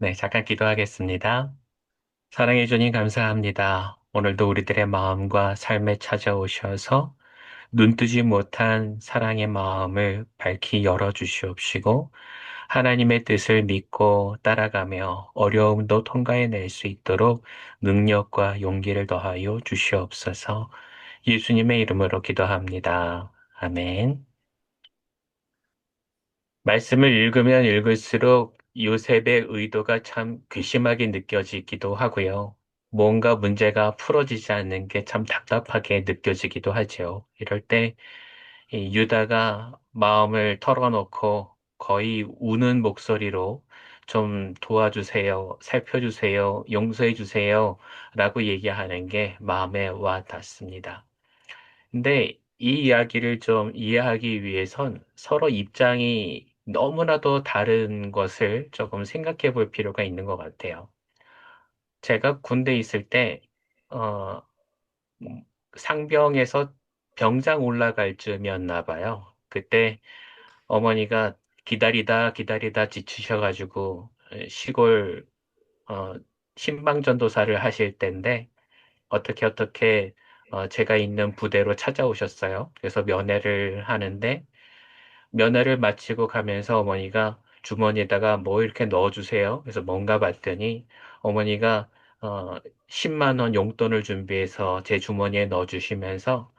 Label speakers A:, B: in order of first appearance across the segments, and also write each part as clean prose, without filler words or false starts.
A: 네, 잠깐 기도하겠습니다. 사랑해 주님 감사합니다. 오늘도 우리들의 마음과 삶에 찾아오셔서 눈뜨지 못한 사랑의 마음을 밝히 열어주시옵시고 하나님의 뜻을 믿고 따라가며 어려움도 통과해낼 수 있도록 능력과 용기를 더하여 주시옵소서. 예수님의 이름으로 기도합니다. 아멘. 말씀을 읽으면 읽을수록 요셉의 의도가 참 괘씸하게 느껴지기도 하고요. 뭔가 문제가 풀어지지 않는 게 참 답답하게 느껴지기도 하죠. 이럴 때 이 유다가 마음을 털어놓고 거의 우는 목소리로 좀 도와주세요, 살펴주세요, 용서해주세요 라고 얘기하는 게 마음에 와 닿습니다. 근데 이 이야기를 좀 이해하기 위해선 서로 입장이 너무나도 다른 것을 조금 생각해 볼 필요가 있는 것 같아요. 제가 군대 있을 때, 어, 상병에서 병장 올라갈 쯤이었나 봐요. 그때 어머니가 기다리다 기다리다 지치셔가지고 시골, 어, 신방전도사를 하실 때인데 어떻게 제가 있는 부대로 찾아오셨어요. 그래서 면회를 하는데 면회를 마치고 가면서 어머니가 주머니에다가 뭐 이렇게 넣어주세요. 그래서 뭔가 봤더니 어머니가 어, 10만 원 용돈을 준비해서 제 주머니에 넣어주시면서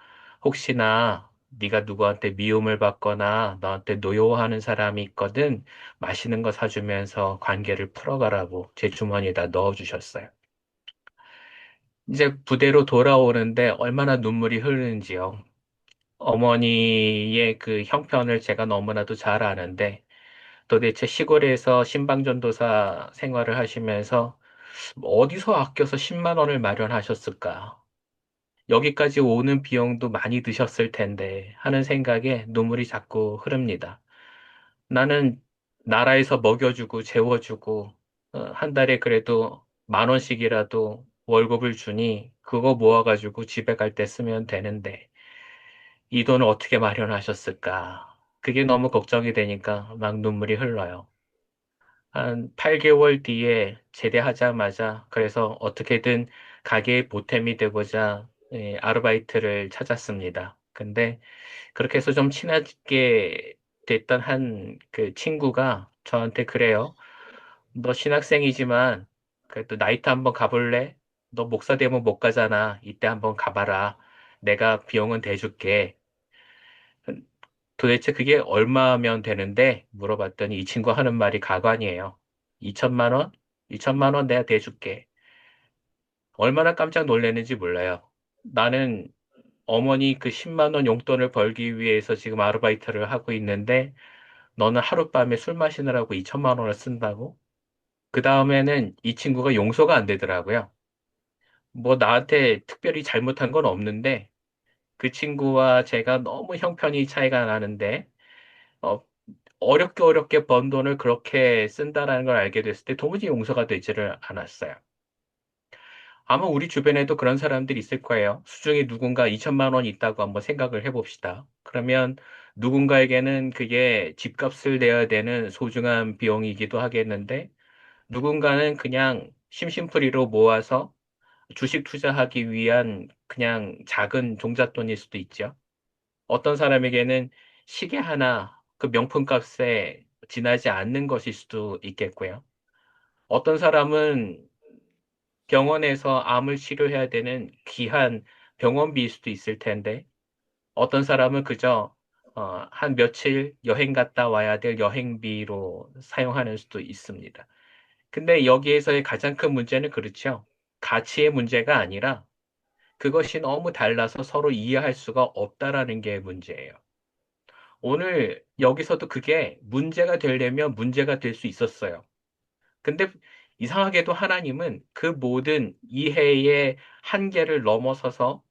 A: 혹시나 네가 누구한테 미움을 받거나 너한테 노여워하는 사람이 있거든 맛있는 거 사주면서 관계를 풀어가라고 제 주머니에다 넣어주셨어요. 이제 부대로 돌아오는데 얼마나 눈물이 흐르는지요. 어머니의 그 형편을 제가 너무나도 잘 아는데 도대체 시골에서 신방전도사 생활을 하시면서 어디서 아껴서 10만 원을 마련하셨을까? 여기까지 오는 비용도 많이 드셨을 텐데 하는 생각에 눈물이 자꾸 흐릅니다. 나는 나라에서 먹여주고 재워주고 한 달에 그래도 10,000원씩이라도 월급을 주니 그거 모아가지고 집에 갈 때 쓰면 되는데 이 돈을 어떻게 마련하셨을까? 그게 너무 걱정이 되니까 막 눈물이 흘러요. 한 8개월 뒤에 제대하자마자 그래서 어떻게든 가게의 보탬이 되고자 아르바이트를 찾았습니다. 근데 그렇게 해서 좀 친하게 됐던 한 그 친구가 저한테 그래요. 너 신학생이지만 그래도 나이트 한번 가볼래? 너 목사 되면 못 가잖아. 이때 한번 가봐라. 내가 비용은 대줄게. 도대체 그게 얼마면 되는데? 물어봤더니 이 친구 하는 말이 가관이에요. 2천만 원? 2천만 원 내가 대줄게. 얼마나 깜짝 놀랐는지 몰라요. 나는 어머니 그 10만 원 용돈을 벌기 위해서 지금 아르바이트를 하고 있는데 너는 하룻밤에 술 마시느라고 2천만 원을 쓴다고? 그 다음에는 이 친구가 용서가 안 되더라고요. 뭐 나한테 특별히 잘못한 건 없는데 그 친구와 제가 너무 형편이 차이가 나는데 어, 어렵게 어렵게 번 돈을 그렇게 쓴다라는 걸 알게 됐을 때 도무지 용서가 되지를 않았어요. 아마 우리 주변에도 그런 사람들이 있을 거예요. 수중에 누군가 2천만 원이 있다고 한번 생각을 해봅시다. 그러면 누군가에게는 그게 집값을 내야 되는 소중한 비용이기도 하겠는데 누군가는 그냥 심심풀이로 모아서 주식 투자하기 위한 그냥 작은 종잣돈일 수도 있죠. 어떤 사람에게는 시계 하나 그 명품값에 지나지 않는 것일 수도 있겠고요. 어떤 사람은 병원에서 암을 치료해야 되는 귀한 병원비일 수도 있을 텐데, 어떤 사람은 그저 한 며칠 여행 갔다 와야 될 여행비로 사용하는 수도 있습니다. 근데 여기에서의 가장 큰 문제는 그렇죠. 가치의 문제가 아니라 그것이 너무 달라서 서로 이해할 수가 없다라는 게 문제예요. 오늘 여기서도 그게 문제가 되려면 문제가 될 수 있었어요. 근데 이상하게도 하나님은 그 모든 이해의 한계를 넘어서서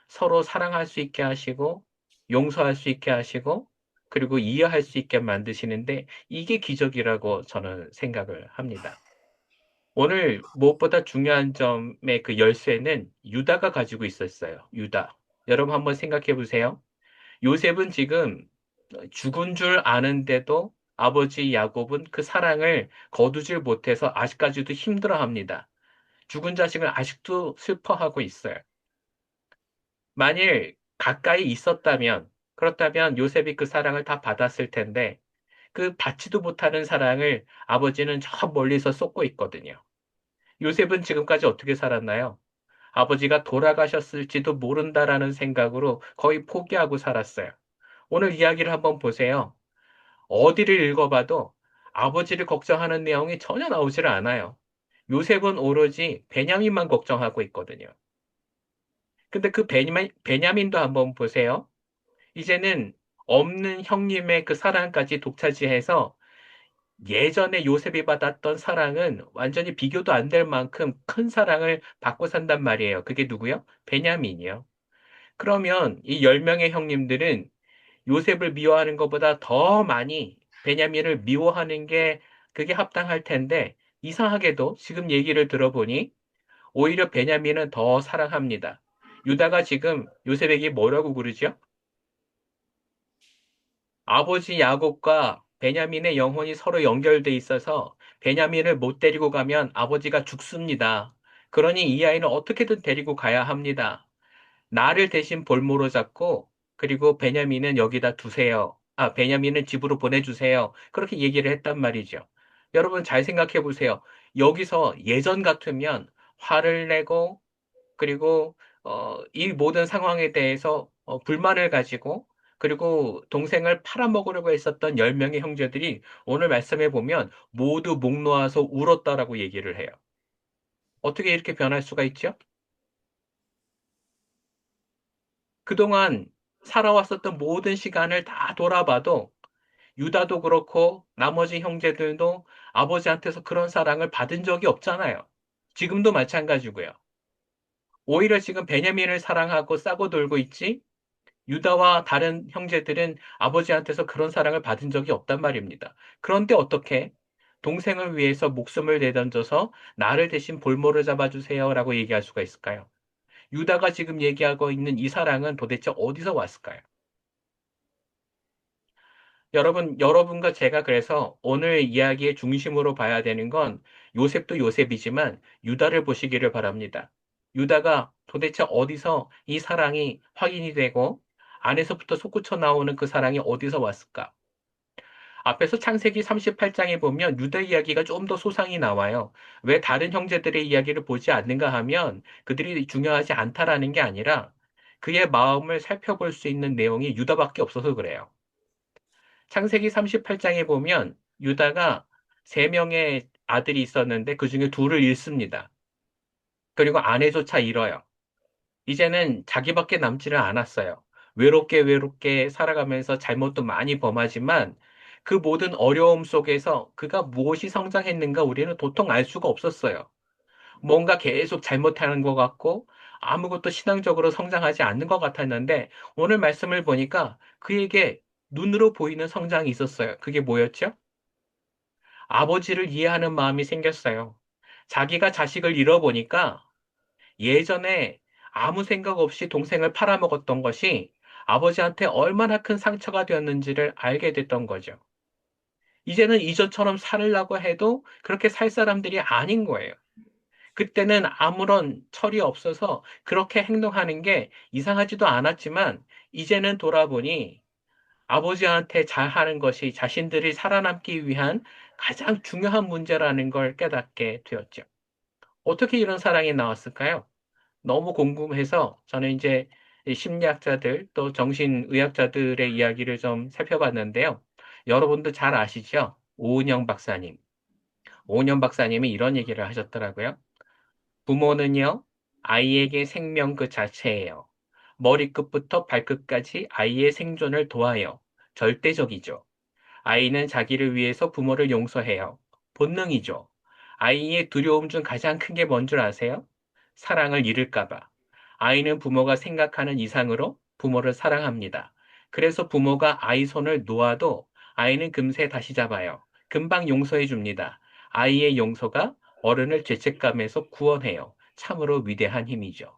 A: 서로 사랑할 수 있게 하시고, 용서할 수 있게 하시고, 그리고 이해할 수 있게 만드시는데, 이게 기적이라고 저는 생각을 합니다. 오늘 무엇보다 중요한 점의 그 열쇠는 유다가 가지고 있었어요. 유다. 여러분 한번 생각해 보세요. 요셉은 지금 죽은 줄 아는데도 아버지 야곱은 그 사랑을 거두질 못해서 아직까지도 힘들어합니다. 죽은 자식을 아직도 슬퍼하고 있어요. 만일 가까이 있었다면, 그렇다면 요셉이 그 사랑을 다 받았을 텐데, 그 받지도 못하는 사랑을 아버지는 저 멀리서 쏟고 있거든요. 요셉은 지금까지 어떻게 살았나요? 아버지가 돌아가셨을지도 모른다라는 생각으로 거의 포기하고 살았어요. 오늘 이야기를 한번 보세요. 어디를 읽어봐도 아버지를 걱정하는 내용이 전혀 나오질 않아요. 요셉은 오로지 베냐민만 걱정하고 있거든요. 근데 그 베냐민도 한번 보세요. 이제는 없는 형님의 그 사랑까지 독차지해서 예전에 요셉이 받았던 사랑은 완전히 비교도 안 될 만큼 큰 사랑을 받고 산단 말이에요. 그게 누구요? 베냐민이요. 그러면 이 10명의 형님들은 요셉을 미워하는 것보다 더 많이 베냐민을 미워하는 게 그게 합당할 텐데 이상하게도 지금 얘기를 들어보니 오히려 베냐민은 더 사랑합니다. 유다가 지금 요셉에게 뭐라고 그러죠? 아버지 야곱과 베냐민의 영혼이 서로 연결돼 있어서 베냐민을 못 데리고 가면 아버지가 죽습니다. 그러니 이 아이는 어떻게든 데리고 가야 합니다. 나를 대신 볼모로 잡고 그리고 베냐민은 여기다 두세요. 베냐민은 집으로 보내주세요. 그렇게 얘기를 했단 말이죠. 여러분 잘 생각해 보세요. 여기서 예전 같으면 화를 내고 그리고 이 모든 상황에 대해서 불만을 가지고 그리고 동생을 팔아먹으려고 했었던 10명의 형제들이 오늘 말씀해 보면 모두 목 놓아서 울었다라고 얘기를 해요. 어떻게 이렇게 변할 수가 있죠? 그동안 살아왔었던 모든 시간을 다 돌아봐도 유다도 그렇고 나머지 형제들도 아버지한테서 그런 사랑을 받은 적이 없잖아요. 지금도 마찬가지고요. 오히려 지금 베냐민을 사랑하고 싸고 놀고 있지 유다와 다른 형제들은 아버지한테서 그런 사랑을 받은 적이 없단 말입니다. 그런데 어떻게 동생을 위해서 목숨을 내던져서 나를 대신 볼모를 잡아주세요라고 얘기할 수가 있을까요? 유다가 지금 얘기하고 있는 이 사랑은 도대체 어디서 왔을까요? 여러분과 제가 그래서 오늘 이야기의 중심으로 봐야 되는 건 요셉도 요셉이지만 유다를 보시기를 바랍니다. 유다가 도대체 어디서 이 사랑이 확인이 되고 안에서부터 솟구쳐 나오는 그 사랑이 어디서 왔을까? 앞에서 창세기 38장에 보면 유다 이야기가 좀 더 소상히 나와요. 왜 다른 형제들의 이야기를 보지 않는가 하면 그들이 중요하지 않다라는 게 아니라 그의 마음을 살펴볼 수 있는 내용이 유다밖에 없어서 그래요. 창세기 38장에 보면 유다가 세 명의 아들이 있었는데 그 중에 둘을 잃습니다. 그리고 아내조차 잃어요. 이제는 자기밖에 남지를 않았어요. 외롭게 외롭게 살아가면서 잘못도 많이 범하지만 그 모든 어려움 속에서 그가 무엇이 성장했는가 우리는 도통 알 수가 없었어요. 뭔가 계속 잘못하는 것 같고 아무것도 신앙적으로 성장하지 않는 것 같았는데 오늘 말씀을 보니까 그에게 눈으로 보이는 성장이 있었어요. 그게 뭐였죠? 아버지를 이해하는 마음이 생겼어요. 자기가 자식을 잃어보니까 예전에 아무 생각 없이 동생을 팔아먹었던 것이 아버지한테 얼마나 큰 상처가 되었는지를 알게 됐던 거죠. 이제는 이전처럼 살으려고 해도 그렇게 살 사람들이 아닌 거예요. 그때는 아무런 철이 없어서 그렇게 행동하는 게 이상하지도 않았지만 이제는 돌아보니 아버지한테 잘하는 것이 자신들이 살아남기 위한 가장 중요한 문제라는 걸 깨닫게 되었죠. 어떻게 이런 사랑이 나왔을까요? 너무 궁금해서 저는 이제 이 심리학자들 또 정신의학자들의 이야기를 좀 살펴봤는데요. 여러분도 잘 아시죠? 오은영 박사님. 오은영 박사님이 이런 얘기를 하셨더라고요. 부모는요, 아이에게 생명 그 자체예요. 머리끝부터 발끝까지 아이의 생존을 도와요. 절대적이죠. 아이는 자기를 위해서 부모를 용서해요. 본능이죠. 아이의 두려움 중 가장 큰 게 뭔 줄 아세요? 사랑을 잃을까 봐. 아이는 부모가 생각하는 이상으로 부모를 사랑합니다. 그래서 부모가 아이 손을 놓아도 아이는 금세 다시 잡아요. 금방 용서해 줍니다. 아이의 용서가 어른을 죄책감에서 구원해요. 참으로 위대한 힘이죠.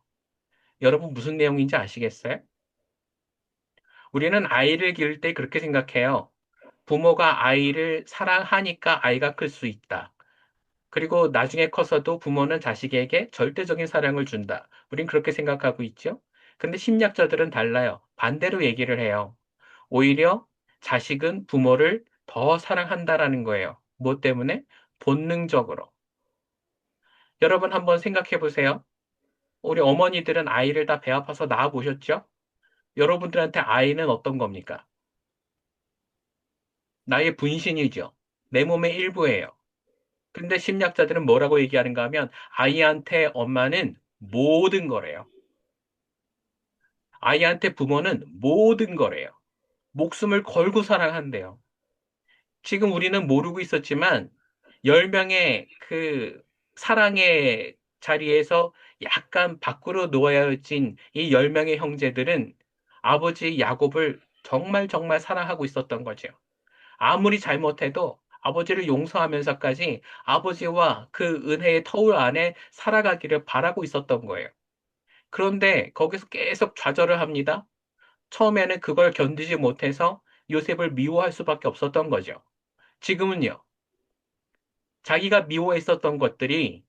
A: 여러분 무슨 내용인지 아시겠어요? 우리는 아이를 기를 때 그렇게 생각해요. 부모가 아이를 사랑하니까 아이가 클 수 있다. 그리고 나중에 커서도 부모는 자식에게 절대적인 사랑을 준다. 우린 그렇게 생각하고 있죠? 근데 심리학자들은 달라요. 반대로 얘기를 해요. 오히려 자식은 부모를 더 사랑한다라는 거예요. 뭐 때문에? 본능적으로. 여러분 한번 생각해 보세요. 우리 어머니들은 아이를 다 배 아파서 낳아 보셨죠? 여러분들한테 아이는 어떤 겁니까? 나의 분신이죠. 내 몸의 일부예요. 근데 심리학자들은 뭐라고 얘기하는가 하면 아이한테 엄마는 모든 거래요. 아이한테 부모는 모든 거래요. 목숨을 걸고 사랑한대요. 지금 우리는 모르고 있었지만 10명의 그 사랑의 자리에서 약간 밖으로 놓아진 이 10명의 형제들은 아버지 야곱을 정말 정말 사랑하고 있었던 거죠. 아무리 잘못해도 아버지를 용서하면서까지 아버지와 그 은혜의 터울 안에 살아가기를 바라고 있었던 거예요. 그런데 거기서 계속 좌절을 합니다. 처음에는 그걸 견디지 못해서 요셉을 미워할 수밖에 없었던 거죠. 지금은요, 자기가 미워했었던 것들이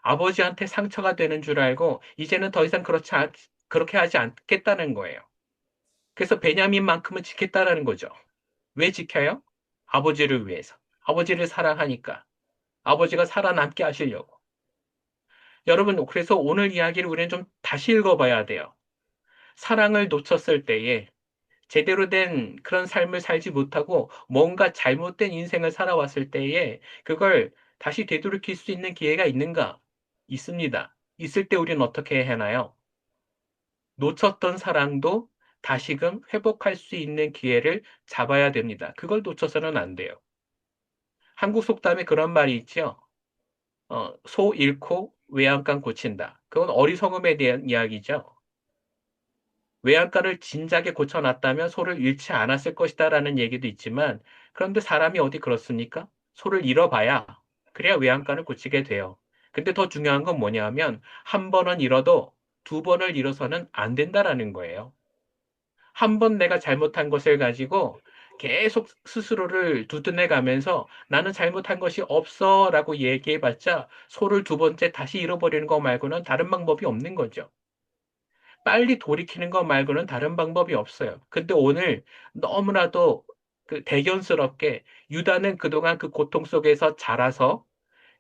A: 아버지한테 상처가 되는 줄 알고 이제는 더 이상 그렇게 하지 않겠다는 거예요. 그래서 베냐민만큼은 지켰다라는 거죠. 왜 지켜요? 아버지를 위해서. 아버지를 사랑하니까. 아버지가 살아남게 하시려고. 여러분, 그래서 오늘 이야기를 우리는 좀 다시 읽어봐야 돼요. 사랑을 놓쳤을 때에 제대로 된 그런 삶을 살지 못하고 뭔가 잘못된 인생을 살아왔을 때에 그걸 다시 되돌이킬 수 있는 기회가 있는가? 있습니다. 있을 때 우리는 어떻게 해야 하나요? 놓쳤던 사랑도 다시금 회복할 수 있는 기회를 잡아야 됩니다. 그걸 놓쳐서는 안 돼요. 한국 속담에 그런 말이 있죠. 소 잃고 외양간 고친다. 그건 어리석음에 대한 이야기죠. 외양간을 진작에 고쳐놨다면 소를 잃지 않았을 것이다라는 얘기도 있지만, 그런데 사람이 어디 그렇습니까? 소를 잃어봐야, 그래야 외양간을 고치게 돼요. 근데 더 중요한 건 뭐냐 하면, 한 번은 잃어도 두 번을 잃어서는 안 된다라는 거예요. 한 번 내가 잘못한 것을 가지고 계속 스스로를 두둔해 가면서 나는 잘못한 것이 없어 라고 얘기해봤자 소를 두 번째 다시 잃어버리는 거 말고는 다른 방법이 없는 거죠. 빨리 돌이키는 것 말고는 다른 방법이 없어요. 근데 오늘 너무나도 그 대견스럽게 유다는 그동안 그 고통 속에서 자라서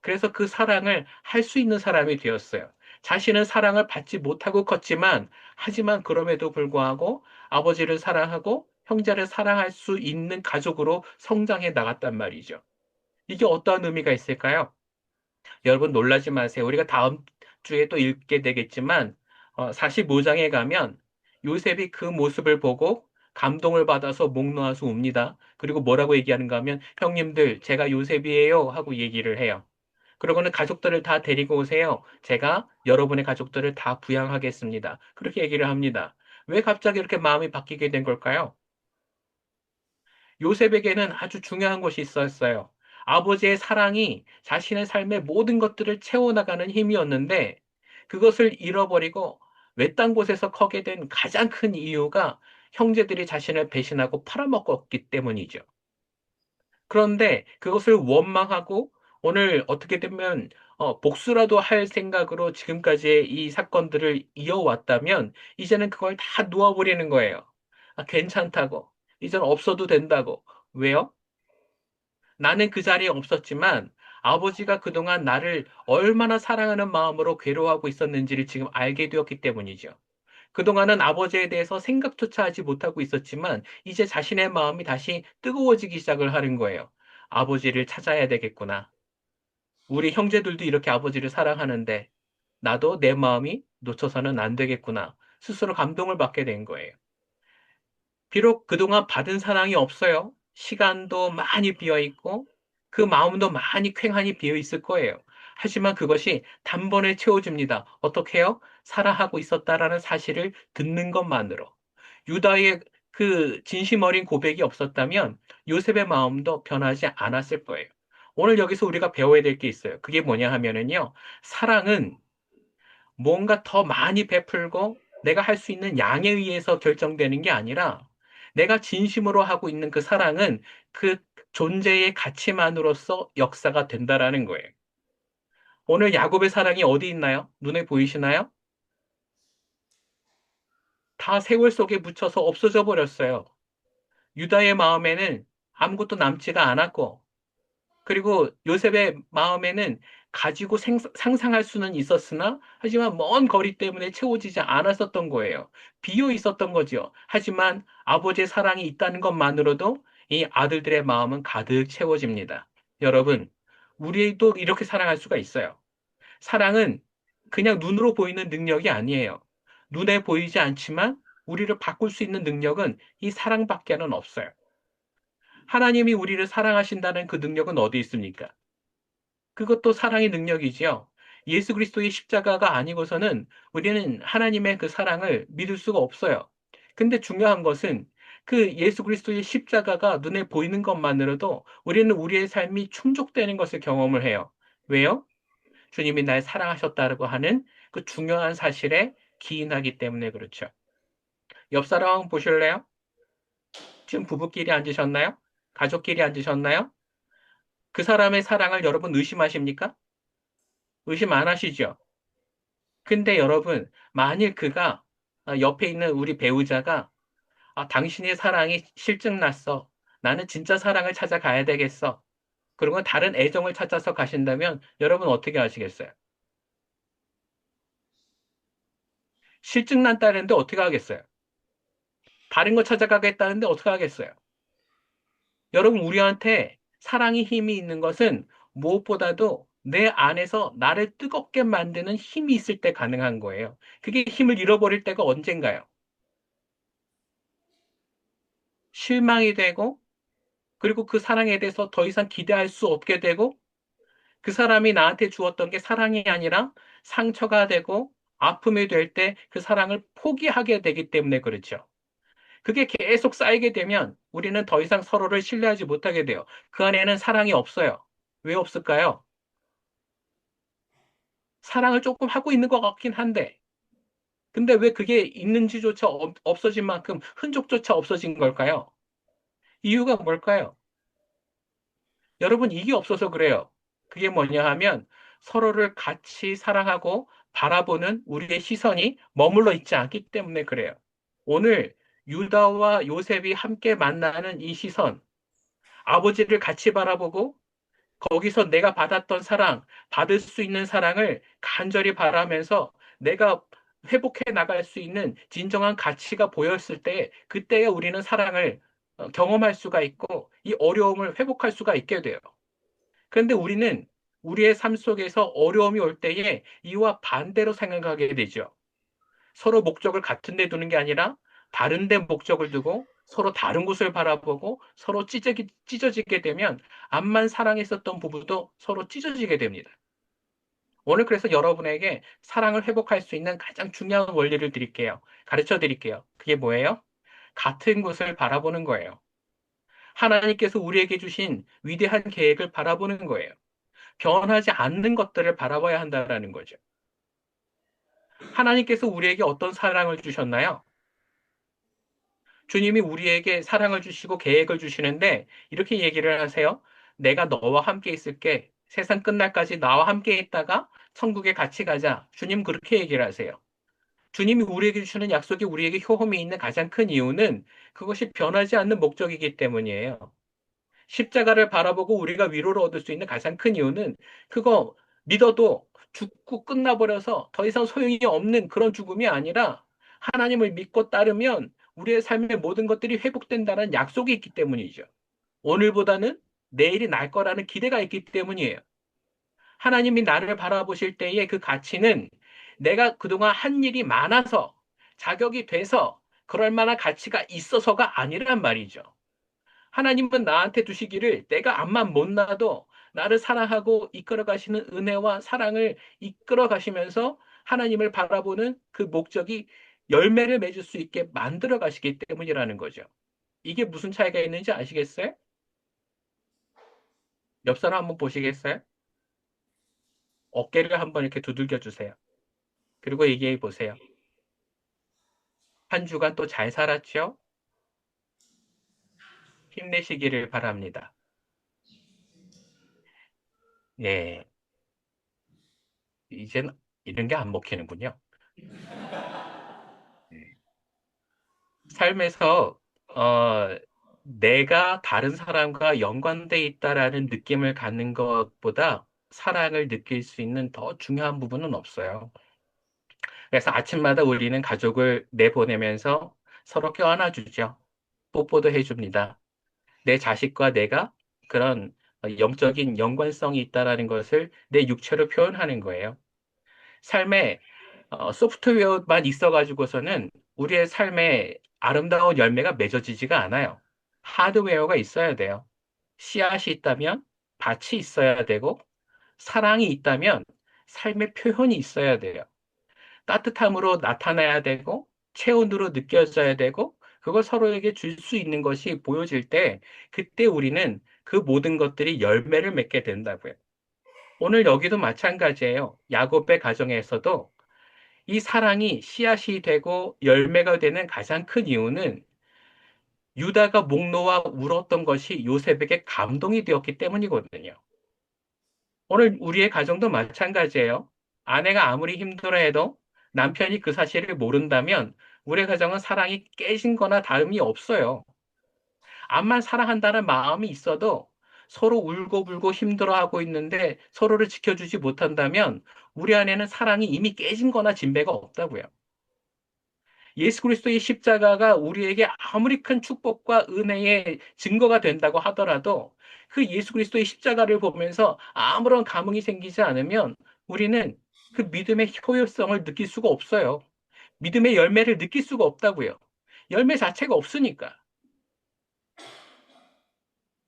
A: 그래서 그 사랑을 할 수 있는 사람이 되었어요. 자신은 사랑을 받지 못하고 컸지만, 하지만 그럼에도 불구하고 아버지를 사랑하고 형제를 사랑할 수 있는 가족으로 성장해 나갔단 말이죠. 이게 어떠한 의미가 있을까요? 여러분 놀라지 마세요. 우리가 다음 주에 또 읽게 되겠지만 45장에 가면 요셉이 그 모습을 보고 감동을 받아서 목 놓아서 웁니다. 그리고 뭐라고 얘기하는가 하면 형님들 제가 요셉이에요 하고 얘기를 해요. 그러고는 가족들을 다 데리고 오세요. 제가 여러분의 가족들을 다 부양하겠습니다. 그렇게 얘기를 합니다. 왜 갑자기 이렇게 마음이 바뀌게 된 걸까요? 요셉에게는 아주 중요한 것이 있었어요. 아버지의 사랑이 자신의 삶의 모든 것들을 채워나가는 힘이었는데 그것을 잃어버리고 외딴 곳에서 커게 된 가장 큰 이유가 형제들이 자신을 배신하고 팔아먹었기 때문이죠. 그런데 그것을 원망하고 오늘 어떻게 되면 복수라도 할 생각으로 지금까지의 이 사건들을 이어왔다면 이제는 그걸 다 놓아버리는 거예요. 아, 괜찮다고. 이젠 없어도 된다고. 왜요? 나는 그 자리에 없었지만 아버지가 그동안 나를 얼마나 사랑하는 마음으로 괴로워하고 있었는지를 지금 알게 되었기 때문이죠. 그동안은 아버지에 대해서 생각조차 하지 못하고 있었지만 이제 자신의 마음이 다시 뜨거워지기 시작을 하는 거예요. 아버지를 찾아야 되겠구나. 우리 형제들도 이렇게 아버지를 사랑하는데 나도 내 마음이 놓쳐서는 안 되겠구나. 스스로 감동을 받게 된 거예요. 비록 그동안 받은 사랑이 없어요. 시간도 많이 비어 있고 그 마음도 많이 쾌한이 비어 있을 거예요. 하지만 그것이 단번에 채워집니다. 어떻게 해요? 사랑하고 있었다라는 사실을 듣는 것만으로. 유다의 그 진심 어린 고백이 없었다면 요셉의 마음도 변하지 않았을 거예요. 오늘 여기서 우리가 배워야 될 게 있어요. 그게 뭐냐 하면은요. 사랑은 뭔가 더 많이 베풀고 내가 할 수 있는 양에 의해서 결정되는 게 아니라 내가 진심으로 하고 있는 그 사랑은 그 존재의 가치만으로서 역사가 된다라는 거예요. 오늘 야곱의 사랑이 어디 있나요? 눈에 보이시나요? 다 세월 속에 묻혀서 없어져 버렸어요. 유다의 마음에는 아무것도 남지가 않았고, 그리고 요셉의 마음에는 가지고 상상할 수는 있었으나, 하지만 먼 거리 때문에 채워지지 않았었던 거예요. 비어 있었던 거죠. 하지만 아버지의 사랑이 있다는 것만으로도 이 아들들의 마음은 가득 채워집니다. 여러분, 우리도 이렇게 사랑할 수가 있어요. 사랑은 그냥 눈으로 보이는 능력이 아니에요. 눈에 보이지 않지만 우리를 바꿀 수 있는 능력은 이 사랑밖에는 없어요. 하나님이 우리를 사랑하신다는 그 능력은 어디 있습니까? 그것도 사랑의 능력이지요. 예수 그리스도의 십자가가 아니고서는 우리는 하나님의 그 사랑을 믿을 수가 없어요. 근데 중요한 것은 그 예수 그리스도의 십자가가 눈에 보이는 것만으로도 우리는 우리의 삶이 충족되는 것을 경험을 해요. 왜요? 주님이 날 사랑하셨다고 하는 그 중요한 사실에 기인하기 때문에 그렇죠. 옆 사람 한번 보실래요? 지금 부부끼리 앉으셨나요? 가족끼리 앉으셨나요? 그 사람의 사랑을 여러분 의심하십니까? 의심 안 하시죠? 근데 여러분, 만일 그가 옆에 있는 우리 배우자가 당신의 사랑이 실증났어. 나는 진짜 사랑을 찾아가야 되겠어. 그리고 다른 애정을 찾아서 가신다면 여러분 어떻게 하시겠어요? 실증났다는데 어떻게 하겠어요? 다른 거 찾아가겠다는데 어떻게 하겠어요? 여러분, 우리한테 사랑의 힘이 있는 것은 무엇보다도 내 안에서 나를 뜨겁게 만드는 힘이 있을 때 가능한 거예요. 그게 힘을 잃어버릴 때가 언젠가요? 실망이 되고, 그리고 그 사랑에 대해서 더 이상 기대할 수 없게 되고, 그 사람이 나한테 주었던 게 사랑이 아니라 상처가 되고, 아픔이 될 때 그 사랑을 포기하게 되기 때문에 그렇죠. 그게 계속 쌓이게 되면 우리는 더 이상 서로를 신뢰하지 못하게 돼요. 그 안에는 사랑이 없어요. 왜 없을까요? 사랑을 조금 하고 있는 것 같긴 한데, 근데 왜 그게 있는지조차 없어진 만큼 흔적조차 없어진 걸까요? 이유가 뭘까요? 여러분, 이게 없어서 그래요. 그게 뭐냐 하면 서로를 같이 사랑하고 바라보는 우리의 시선이 머물러 있지 않기 때문에 그래요. 오늘 유다와 요셉이 함께 만나는 이 시선, 아버지를 같이 바라보고 거기서 내가 받았던 사랑, 받을 수 있는 사랑을 간절히 바라면서 내가 회복해 나갈 수 있는 진정한 가치가 보였을 때, 그때에 우리는 사랑을 경험할 수가 있고, 이 어려움을 회복할 수가 있게 돼요. 그런데 우리는 우리의 삶 속에서 어려움이 올 때에 이와 반대로 생각하게 되죠. 서로 목적을 같은 데 두는 게 아니라 다른 데 목적을 두고 서로 다른 곳을 바라보고 서로 찢어지게 되면 암만 사랑했었던 부부도 서로 찢어지게 됩니다. 오늘 그래서 여러분에게 사랑을 회복할 수 있는 가장 중요한 원리를 드릴게요. 가르쳐 드릴게요. 그게 뭐예요? 같은 곳을 바라보는 거예요. 하나님께서 우리에게 주신 위대한 계획을 바라보는 거예요. 변하지 않는 것들을 바라봐야 한다는 거죠. 하나님께서 우리에게 어떤 사랑을 주셨나요? 주님이 우리에게 사랑을 주시고 계획을 주시는데 이렇게 얘기를 하세요. 내가 너와 함께 있을게. 세상 끝날까지 나와 함께 있다가 천국에 같이 가자. 주님 그렇게 얘기를 하세요. 주님이 우리에게 주시는 약속이 우리에게 효험이 있는 가장 큰 이유는 그것이 변하지 않는 목적이기 때문이에요. 십자가를 바라보고 우리가 위로를 얻을 수 있는 가장 큰 이유는 그거 믿어도 죽고 끝나버려서 더 이상 소용이 없는 그런 죽음이 아니라 하나님을 믿고 따르면 우리의 삶의 모든 것들이 회복된다는 약속이 있기 때문이죠. 오늘보다는 내일이 날 거라는 기대가 있기 때문이에요. 하나님이 나를 바라보실 때의 그 가치는 내가 그동안 한 일이 많아서 자격이 돼서 그럴 만한 가치가 있어서가 아니란 말이죠. 하나님은 나한테 두시기를 내가 앞만 못 놔도 나를 사랑하고 이끌어 가시는 은혜와 사랑을 이끌어 가시면서 하나님을 바라보는 그 목적이 열매를 맺을 수 있게 만들어 가시기 때문이라는 거죠. 이게 무슨 차이가 있는지 아시겠어요? 옆 사람 한번 보시겠어요? 어깨를 한번 이렇게 두들겨 주세요. 그리고 얘기해 보세요. 한 주간 또 잘 살았죠? 힘내시기를 바랍니다. 예, 이젠 이런 게 안 먹히는군요. 예. 삶에서, 내가 다른 사람과 연관돼 있다라는 느낌을 갖는 것보다 사랑을 느낄 수 있는 더 중요한 부분은 없어요. 그래서 아침마다 우리는 가족을 내보내면서 서로 껴안아주죠. 뽀뽀도 해줍니다. 내 자식과 내가 그런 영적인 연관성이 있다라는 것을 내 육체로 표현하는 거예요. 삶에 소프트웨어만 있어가지고서는 우리의 삶에 아름다운 열매가 맺어지지가 않아요. 하드웨어가 있어야 돼요. 씨앗이 있다면 밭이 있어야 되고, 사랑이 있다면 삶의 표현이 있어야 돼요. 따뜻함으로 나타나야 되고, 체온으로 느껴져야 되고, 그걸 서로에게 줄 수 있는 것이 보여질 때, 그때 우리는 그 모든 것들이 열매를 맺게 된다고요. 오늘 여기도 마찬가지예요. 야곱의 가정에서도 이 사랑이 씨앗이 되고 열매가 되는 가장 큰 이유는 유다가 목 놓아 울었던 것이 요셉에게 감동이 되었기 때문이거든요. 오늘 우리의 가정도 마찬가지예요. 아내가 아무리 힘들어해도 남편이 그 사실을 모른다면 우리의 가정은 사랑이 깨진 거나 다름이 없어요. 암만 사랑한다는 마음이 있어도 서로 울고불고 힘들어하고 있는데 서로를 지켜주지 못한다면 우리 안에는 사랑이 이미 깨진 거나 진배가 없다고요. 예수 그리스도의 십자가가 우리에게 아무리 큰 축복과 은혜의 증거가 된다고 하더라도 그 예수 그리스도의 십자가를 보면서 아무런 감흥이 생기지 않으면 우리는 그 믿음의 효율성을 느낄 수가 없어요. 믿음의 열매를 느낄 수가 없다고요. 열매 자체가 없으니까.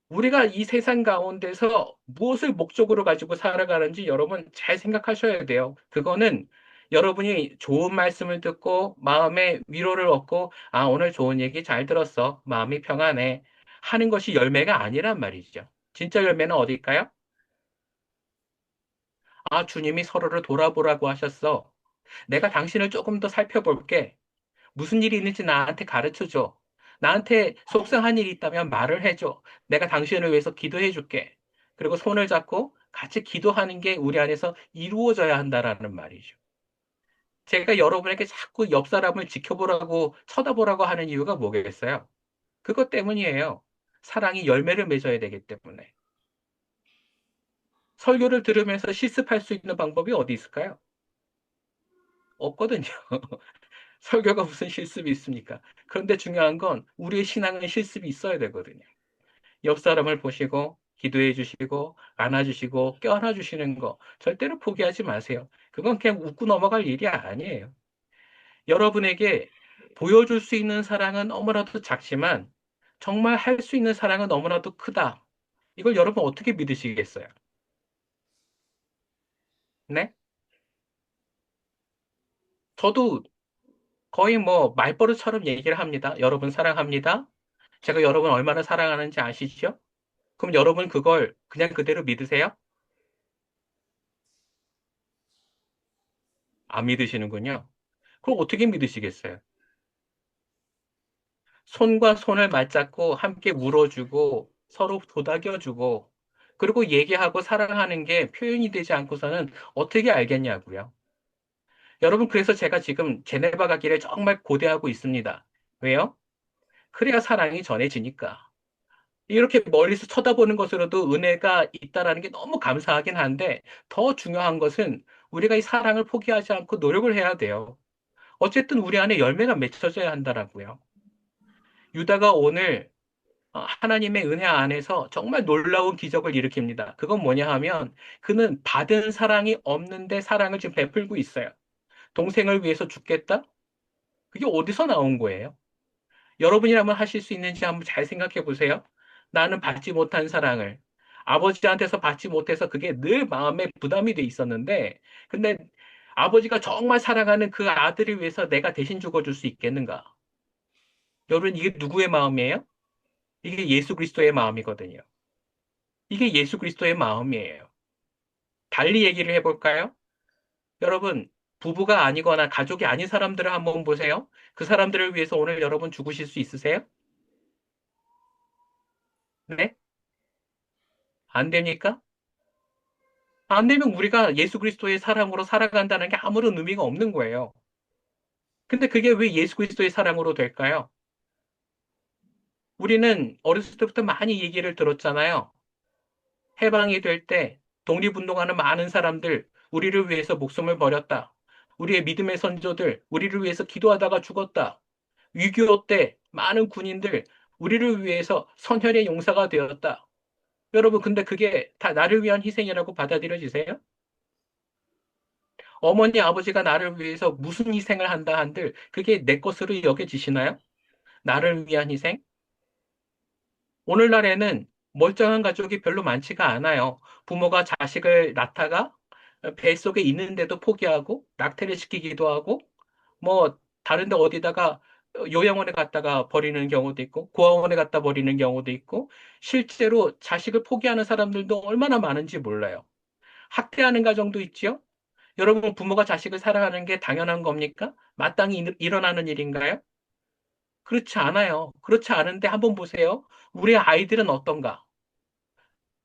A: 우리가 이 세상 가운데서 무엇을 목적으로 가지고 살아가는지 여러분 잘 생각하셔야 돼요. 그거는 여러분이 좋은 말씀을 듣고 마음의 위로를 얻고, 아, 오늘 좋은 얘기 잘 들었어. 마음이 평안해. 하는 것이 열매가 아니란 말이죠. 진짜 열매는 어딜까요? 아, 주님이 서로를 돌아보라고 하셨어. 내가 당신을 조금 더 살펴볼게. 무슨 일이 있는지 나한테 가르쳐 줘. 나한테 속상한 일이 있다면 말을 해줘. 내가 당신을 위해서 기도해 줄게. 그리고 손을 잡고 같이 기도하는 게 우리 안에서 이루어져야 한다라는 말이죠. 제가 여러분에게 자꾸 옆 사람을 지켜보라고, 쳐다보라고 하는 이유가 뭐겠어요? 그것 때문이에요. 사랑이 열매를 맺어야 되기 때문에. 설교를 들으면서 실습할 수 있는 방법이 어디 있을까요? 없거든요. 설교가 무슨 실습이 있습니까? 그런데 중요한 건 우리의 신앙은 실습이 있어야 되거든요. 옆 사람을 보시고 기도해 주시고 안아주시고 껴안아 주시는 거 절대로 포기하지 마세요. 그건 그냥 웃고 넘어갈 일이 아니에요. 여러분에게 보여줄 수 있는 사랑은 너무나도 작지만 정말 할 수 있는 사랑은 너무나도 크다. 이걸 여러분 어떻게 믿으시겠어요? 네? 저도 거의 뭐 말버릇처럼 얘기를 합니다. 여러분 사랑합니다. 제가 여러분 얼마나 사랑하는지 아시죠? 그럼 여러분 그걸 그냥 그대로 믿으세요? 안 믿으시는군요. 그럼 어떻게 믿으시겠어요? 손과 손을 맞잡고 함께 물어주고 서로 도닥여주고 그리고 얘기하고 사랑하는 게 표현이 되지 않고서는 어떻게 알겠냐고요. 여러분, 그래서 제가 지금 제네바 가기를 정말 고대하고 있습니다. 왜요? 그래야 사랑이 전해지니까. 이렇게 멀리서 쳐다보는 것으로도 은혜가 있다라는 게 너무 감사하긴 한데 더 중요한 것은 우리가 이 사랑을 포기하지 않고 노력을 해야 돼요. 어쨌든 우리 안에 열매가 맺혀져야 한다라고요. 유다가 오늘 하나님의 은혜 안에서 정말 놀라운 기적을 일으킵니다. 그건 뭐냐 하면 그는 받은 사랑이 없는데 사랑을 지금 베풀고 있어요. 동생을 위해서 죽겠다? 그게 어디서 나온 거예요? 여러분이라면 하실 수 있는지 한번 잘 생각해 보세요. 나는 받지 못한 사랑을 아버지한테서 받지 못해서 그게 늘 마음에 부담이 돼 있었는데, 근데 아버지가 정말 사랑하는 그 아들을 위해서 내가 대신 죽어줄 수 있겠는가? 여러분, 이게 누구의 마음이에요? 이게 예수 그리스도의 마음이거든요. 이게 예수 그리스도의 마음이에요. 달리 얘기를 해볼까요? 여러분, 부부가 아니거나 가족이 아닌 사람들을 한번 보세요. 그 사람들을 위해서 오늘 여러분 죽으실 수 있으세요? 네? 안 됩니까? 안 되면 우리가 예수 그리스도의 사랑으로 살아간다는 게 아무런 의미가 없는 거예요. 근데 그게 왜 예수 그리스도의 사랑으로 될까요? 우리는 어렸을 때부터 많이 얘기를 들었잖아요. 해방이 될 때 독립운동하는 많은 사람들, 우리를 위해서 목숨을 버렸다. 우리의 믿음의 선조들, 우리를 위해서 기도하다가 죽었다. 6.25 때 많은 군인들, 우리를 위해서 선혈의 용사가 되었다. 여러분, 근데 그게 다 나를 위한 희생이라고 받아들여지세요? 어머니, 아버지가 나를 위해서 무슨 희생을 한다 한들, 그게 내 것으로 여겨지시나요? 나를 위한 희생? 오늘날에는 멀쩡한 가족이 별로 많지가 않아요. 부모가 자식을 낳다가 뱃속에 있는데도 포기하고 낙태를 시키기도 하고 뭐 다른데 어디다가 요양원에 갔다가 버리는 경우도 있고 고아원에 갖다 버리는 경우도 있고 실제로 자식을 포기하는 사람들도 얼마나 많은지 몰라요. 학대하는 가정도 있지요. 여러분 부모가 자식을 사랑하는 게 당연한 겁니까? 마땅히 일어나는 일인가요? 그렇지 않아요. 그렇지 않은데 한번 보세요. 우리 아이들은 어떤가?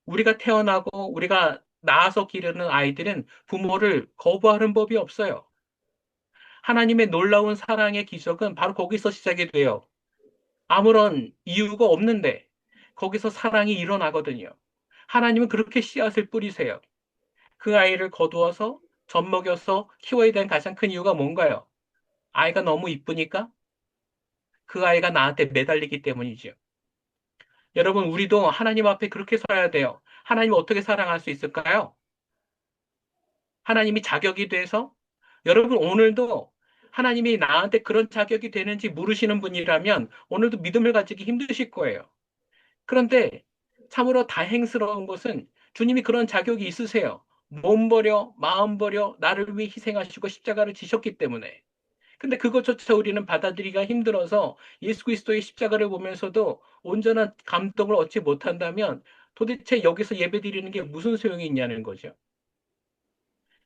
A: 우리가 태어나고 우리가 낳아서 기르는 아이들은 부모를 거부하는 법이 없어요. 하나님의 놀라운 사랑의 기적은 바로 거기서 시작이 돼요. 아무런 이유가 없는데 거기서 사랑이 일어나거든요. 하나님은 그렇게 씨앗을 뿌리세요. 그 아이를 거두어서 젖먹여서 키워야 되는 가장 큰 이유가 뭔가요? 아이가 너무 이쁘니까 그 아이가 나한테 매달리기 때문이죠. 여러분, 우리도 하나님 앞에 그렇게 서야 돼요. 하나님 어떻게 사랑할 수 있을까요? 하나님이 자격이 돼서 여러분 오늘도 하나님이 나한테 그런 자격이 되는지 물으시는 분이라면 오늘도 믿음을 가지기 힘드실 거예요. 그런데 참으로 다행스러운 것은 주님이 그런 자격이 있으세요. 몸 버려, 마음 버려, 나를 위해 희생하시고 십자가를 지셨기 때문에. 근데 그것조차 우리는 받아들이기가 힘들어서 예수 그리스도의 십자가를 보면서도 온전한 감동을 얻지 못한다면 도대체 여기서 예배드리는 게 무슨 소용이 있냐는 거죠.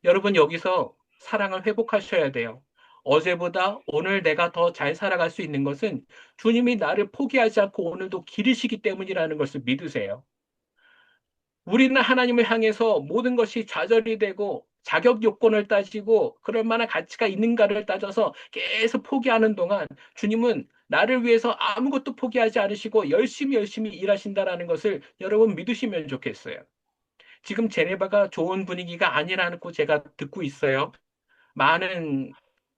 A: 여러분 여기서 사랑을 회복하셔야 돼요. 어제보다 오늘 내가 더 잘 살아갈 수 있는 것은 주님이 나를 포기하지 않고 오늘도 기르시기 때문이라는 것을 믿으세요. 우리는 하나님을 향해서 모든 것이 좌절이 되고 자격 요건을 따지고 그럴 만한 가치가 있는가를 따져서 계속 포기하는 동안 주님은 나를 위해서 아무것도 포기하지 않으시고 열심히 일하신다라는 것을 여러분 믿으시면 좋겠어요. 지금 제네바가 좋은 분위기가 아니라는 거 제가 듣고 있어요. 많은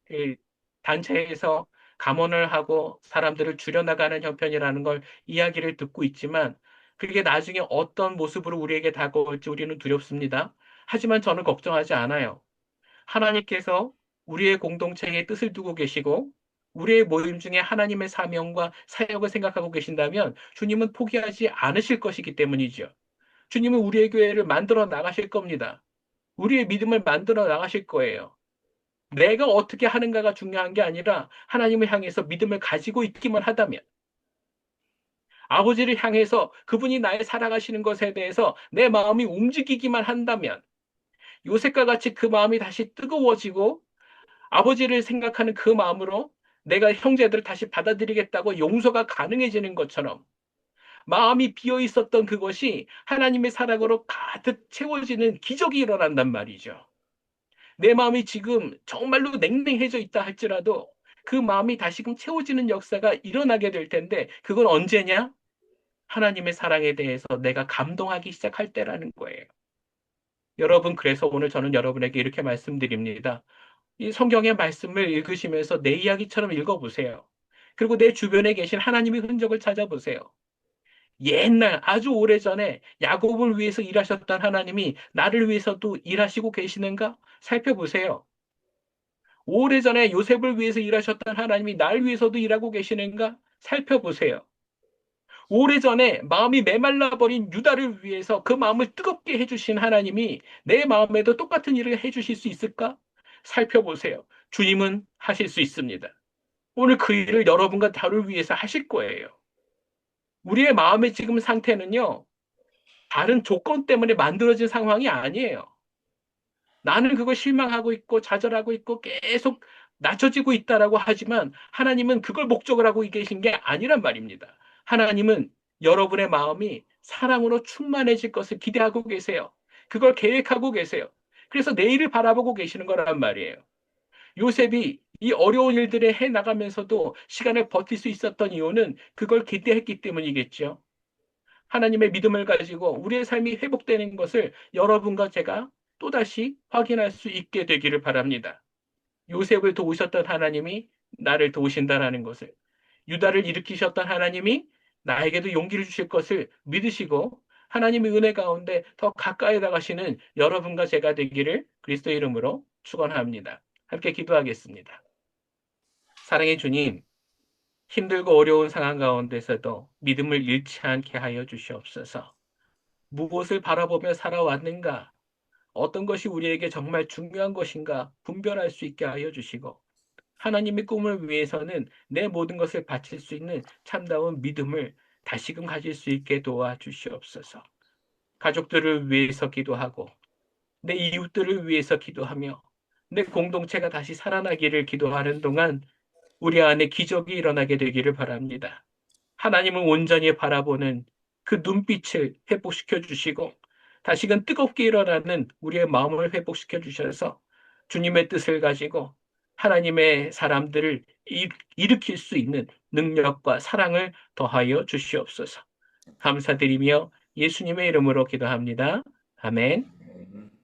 A: 그 단체에서 감언을 하고 사람들을 줄여나가는 형편이라는 걸 이야기를 듣고 있지만 그게 나중에 어떤 모습으로 우리에게 다가올지 우리는 두렵습니다. 하지만 저는 걱정하지 않아요. 하나님께서 우리의 공동체에 뜻을 두고 계시고 우리의 모임 중에 하나님의 사명과 사역을 생각하고 계신다면 주님은 포기하지 않으실 것이기 때문이죠. 주님은 우리의 교회를 만들어 나가실 겁니다. 우리의 믿음을 만들어 나가실 거예요. 내가 어떻게 하는가가 중요한 게 아니라 하나님을 향해서 믿음을 가지고 있기만 하다면, 아버지를 향해서 그분이 나의 살아가시는 것에 대해서 내 마음이 움직이기만 한다면, 요셉과 같이 그 마음이 다시 뜨거워지고 아버지를 생각하는 그 마음으로 내가 형제들을 다시 받아들이겠다고 용서가 가능해지는 것처럼 마음이 비어 있었던 그것이 하나님의 사랑으로 가득 채워지는 기적이 일어난단 말이죠. 내 마음이 지금 정말로 냉랭해져 있다 할지라도 그 마음이 다시금 채워지는 역사가 일어나게 될 텐데 그건 언제냐? 하나님의 사랑에 대해서 내가 감동하기 시작할 때라는 거예요. 여러분, 그래서 오늘 저는 여러분에게 이렇게 말씀드립니다. 이 성경의 말씀을 읽으시면서 내 이야기처럼 읽어보세요. 그리고 내 주변에 계신 하나님의 흔적을 찾아보세요. 옛날 아주 오래전에 야곱을 위해서 일하셨던 하나님이 나를 위해서도 일하시고 계시는가? 살펴보세요. 오래전에 요셉을 위해서 일하셨던 하나님이 날 위해서도 일하고 계시는가? 살펴보세요. 오래전에 마음이 메말라 버린 유다를 위해서 그 마음을 뜨겁게 해주신 하나님이 내 마음에도 똑같은 일을 해주실 수 있을까? 살펴보세요. 주님은 하실 수 있습니다. 오늘 그 일을 여러분과 나를 위해서 하실 거예요. 우리의 마음의 지금 상태는요, 다른 조건 때문에 만들어진 상황이 아니에요. 나는 그거 실망하고 있고 좌절하고 있고 계속 낮춰지고 있다라고 하지만 하나님은 그걸 목적을 하고 계신 게 아니란 말입니다. 하나님은 여러분의 마음이 사랑으로 충만해질 것을 기대하고 계세요. 그걸 계획하고 계세요. 그래서 내일을 바라보고 계시는 거란 말이에요. 요셉이 이 어려운 일들을 해 나가면서도 시간을 버틸 수 있었던 이유는 그걸 기대했기 때문이겠죠. 하나님의 믿음을 가지고 우리의 삶이 회복되는 것을 여러분과 제가 또다시 확인할 수 있게 되기를 바랍니다. 요셉을 도우셨던 하나님이 나를 도우신다라는 것을, 유다를 일으키셨던 하나님이 나에게도 용기를 주실 것을 믿으시고 하나님의 은혜 가운데 더 가까이 나가시는 여러분과 제가 되기를 그리스도의 이름으로 축원합니다. 함께 기도하겠습니다. 사랑의 주님, 힘들고 어려운 상황 가운데서도 믿음을 잃지 않게 하여 주시옵소서. 무엇을 바라보며 살아왔는가? 어떤 것이 우리에게 정말 중요한 것인가? 분별할 수 있게 하여 주시고, 하나님의 꿈을 위해서는 내 모든 것을 바칠 수 있는 참다운 믿음을 다시금 가질 수 있게 도와주시옵소서. 가족들을 위해서 기도하고, 내 이웃들을 위해서 기도하며, 내 공동체가 다시 살아나기를 기도하는 동안 우리 안에 기적이 일어나게 되기를 바랍니다. 하나님을 온전히 바라보는 그 눈빛을 회복시켜 주시고 다시금 뜨겁게 일어나는 우리의 마음을 회복시켜 주셔서 주님의 뜻을 가지고 하나님의 사람들을 일으킬 수 있는 능력과 사랑을 더하여 주시옵소서. 감사드리며 예수님의 이름으로 기도합니다. 아멘.